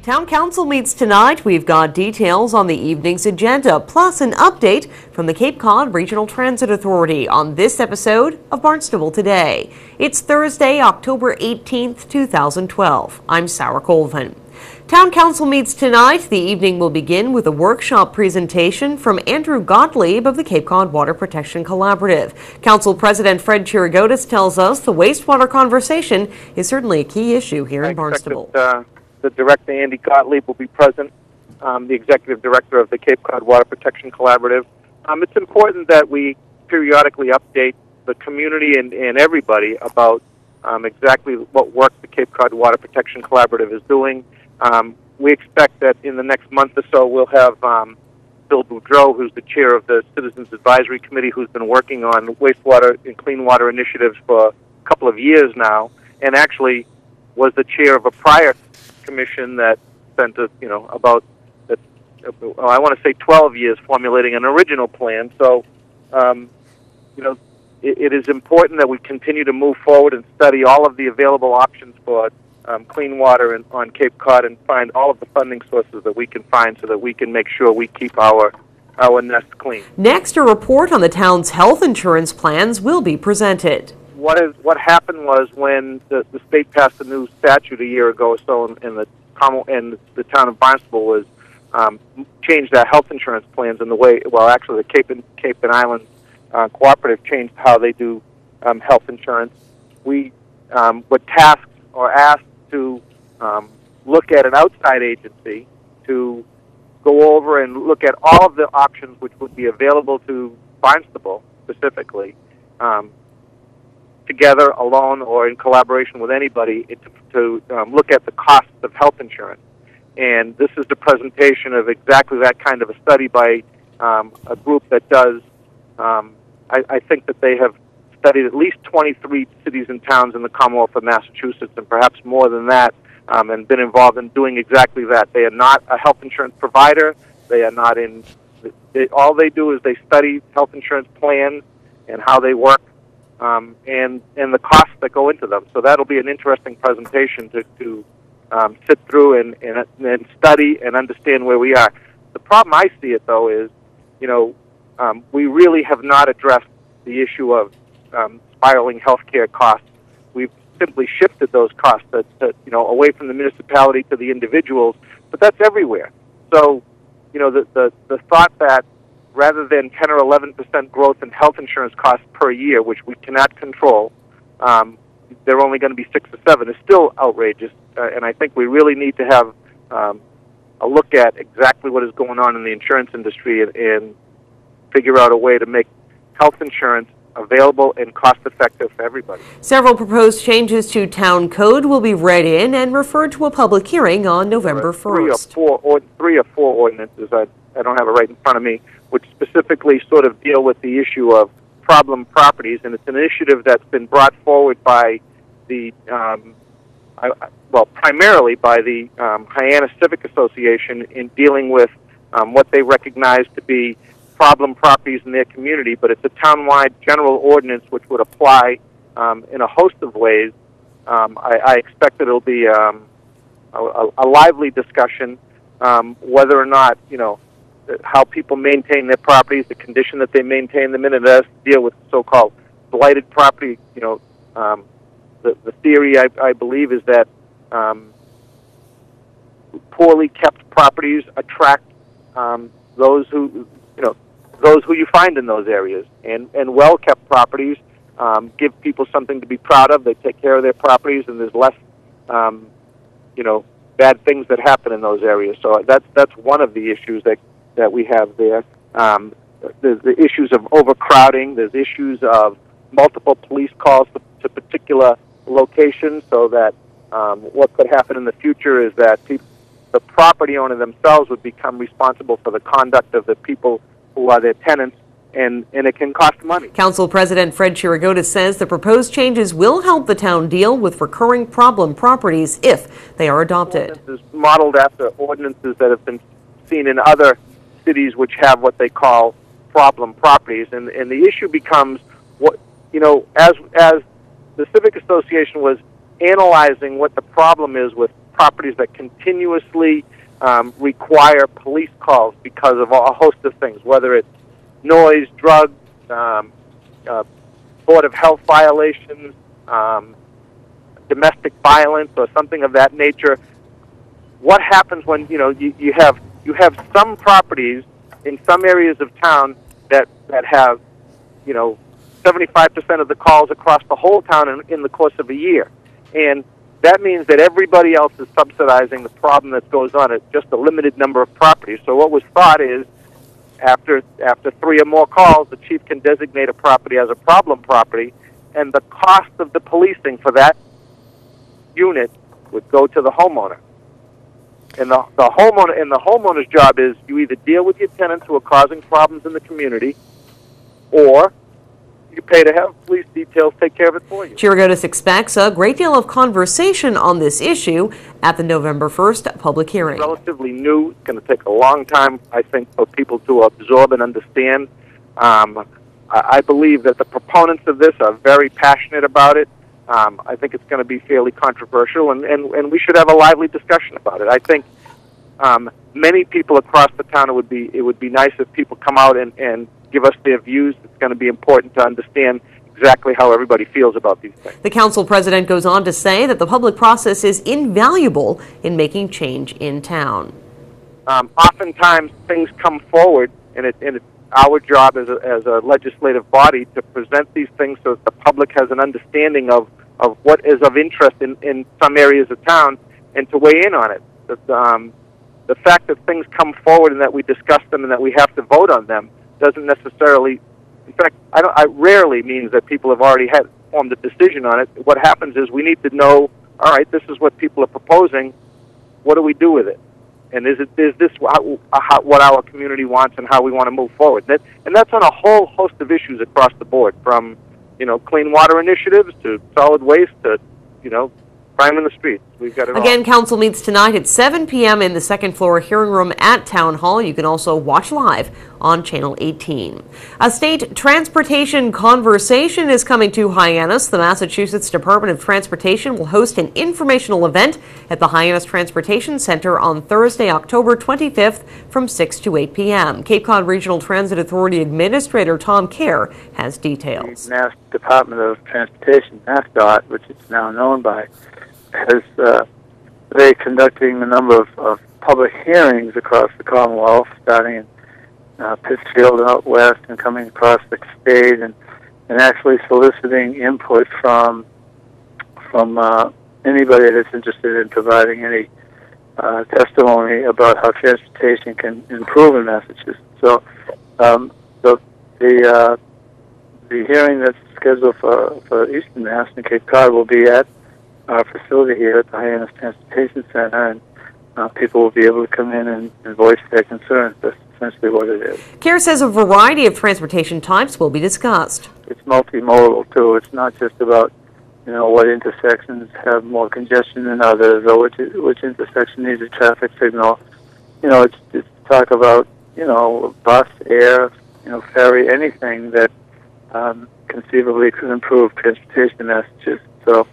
Town Council meets tonight. We've got details on the evening's agenda, plus an update from the Cape Cod Regional Transit Authority on this episode of Barnstable Today. It's Thursday, October 18th, 2012. I'm Sarah Colvin. Town Council meets tonight. The evening will begin with a workshop presentation from Andrew Gottlieb of the Cape Cod Water Protection Collaborative. Council President Fred Chirigotis tells us the wastewater conversation is certainly a key issue here in Barnstable. The director, Andy Gottlieb, will be present, the executive director of the Cape Cod Water Protection Collaborative. It's important that we periodically update the community and everybody about exactly what work the Cape Cod Water Protection Collaborative is doing. We expect that in the next month or so we'll have Bill Boudreau, who's the chair of the Citizens Advisory Committee, who's been working on wastewater and clean water initiatives for a couple of years now, and actually was the chair of a prior commission that spent I want to say 12 years formulating an original plan. So, it is important that we continue to move forward and study all of the available options for clean water on Cape Cod and find all of the funding sources that we can find so that we can make sure we keep our nest clean. Next, a report on the town's health insurance plans will be presented. What happened was when the state passed a new statute a year ago or so, and the town of Barnstable was changed their health insurance plans in the way. Well, actually, the Cape and Islands Cooperative changed how they do health insurance. We were tasked or asked to look at an outside agency to go over and look at all of the options which would be available to Barnstable specifically. Together, alone, or in collaboration with anybody, to look at the costs of health insurance. And this is the presentation of exactly that kind of a study by a group that does, I think that they have studied at least 23 cities and towns in the Commonwealth of Massachusetts, and perhaps more than that, and been involved in doing exactly that. They are not a health insurance provider. They are not in, all they do is they study health insurance plans and how they work. And the costs that go into them. So that'll be an interesting presentation to sit through and study and understand where we are. The problem I see it, though, is, we really have not addressed the issue of spiraling healthcare costs. We've simply shifted those costs away from the municipality to the individuals, but that's everywhere. So, the thought that rather than 10 or 11% growth in health insurance costs per year, which we cannot control, they're only going to be 6 or 7, is still outrageous. And I think we really need to have a look at exactly what is going on in the insurance industry and figure out a way to make health insurance available and cost-effective for everybody. Several proposed changes to town code will be read in and referred to a public hearing on November 1st. Three or four ordinances, I don't have it right in front of me, which specifically sort of deal with the issue of problem properties, and it's an initiative that's been brought forward by the, primarily by the Hyannis Civic Association in dealing with what they recognize to be problem properties in their community, but it's a townwide general ordinance which would apply in a host of ways. I expect that it'll be a lively discussion, whether or not, how people maintain their properties, the condition that they maintain them in, and it has to deal with so-called blighted property. The theory, I believe, is that poorly kept properties attract those who you find in those areas, and well-kept properties give people something to be proud of. They take care of their properties, and there's less, bad things that happen in those areas. So that's one of the issues that we have there. There's the issues of overcrowding. There's issues of multiple police calls to particular locations, so that what could happen in the future is that the property owner themselves would become responsible for the conduct of the people who are their tenants, and it can cost money. Council President Fred Chirigotis says the proposed changes will help the town deal with recurring problem properties if they are adopted. Ordinances modeled after ordinances that have been seen in other cities which have what they call problem properties, and the issue becomes as the Civic Association was analyzing what the problem is with properties that continuously require police calls because of a host of things, whether it's noise, drugs, Board of Health violations, domestic violence, or something of that nature. What happens when you have some properties in some areas of town that have 75% of the calls across the whole town in the course of a year, and that means that everybody else is subsidizing the problem that goes on at just a limited number of properties. So what was thought is, after 3 or more calls, the chief can designate a property as a problem property, and the cost of the policing for that unit would go to the homeowner. And the homeowner's job is you either deal with your tenants who are causing problems in the community, or you pay to have police details take care of it for you. Chirigotis expects a great deal of conversation on this issue at the November 1st public hearing. It's relatively new. It's going to take a long time, I think, for people to absorb and understand. I believe that the proponents of this are very passionate about it. I think it's going to be fairly controversial, and we should have a lively discussion about it. I think many people across the town, it would be nice if people come out and give us their views. It's going to be important to understand exactly how everybody feels about these things. The council president goes on to say that the public process is invaluable in making change in town. Oftentimes things come forward, and it's our job as a legislative body to present these things so that the public has an understanding of what is of interest in some areas of town, and to weigh in on it. The fact that things come forward and that we discuss them and that we have to vote on them doesn't necessarily, in fact, I rarely means that people have already formed a decision on it. What happens is we need to know, all right, this is what people are proposing. What do we do with it? And is this what our community wants and how we want to move forward? And that's on a whole host of issues across the board, from clean water initiatives to solid waste to crime in the streets. We've got it all. Again, council meets tonight at 7 p.m. in the second floor hearing room at Town Hall. You can also watch live on Channel 18. A state transportation conversation is coming to Hyannis. The Massachusetts Department of Transportation will host an informational event at the Hyannis Transportation Center on Thursday, October 25th from 6 to 8 p.m. Cape Cod Regional Transit Authority Administrator Tom Kerr has details. The Mass Department of Transportation, MassDOT, which it's now known by, is they're conducting a number of public hearings across the Commonwealth, starting in Pittsfield out west and coming across the state, and actually soliciting input from anybody that's interested in providing any testimony about how transportation can improve in Massachusetts. So the hearing that's scheduled for Eastern Mass and Cape Cod will be at our facility here at the Hyannis Transportation Center, and people will be able to come in and voice their concerns. That's essentially what it is. Kerr says a variety of transportation types will be discussed. It's multimodal, too. It's not just about, what intersections have more congestion than others, or which intersection needs a traffic signal. It's talk about, bus, air, ferry, anything that conceivably could improve transportation in Massachusetts. So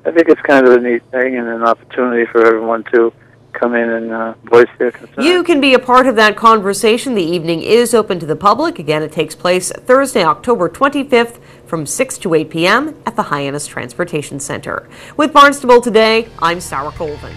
I think it's kind of a neat thing and an opportunity for everyone to come in and voice their concerns. You can be a part of that conversation. The evening is open to the public. Again, it takes place Thursday, October 25th from 6 to 8 p.m. at the Hyannis Transportation Center. With Barnstable Today, I'm Sarah Colvin.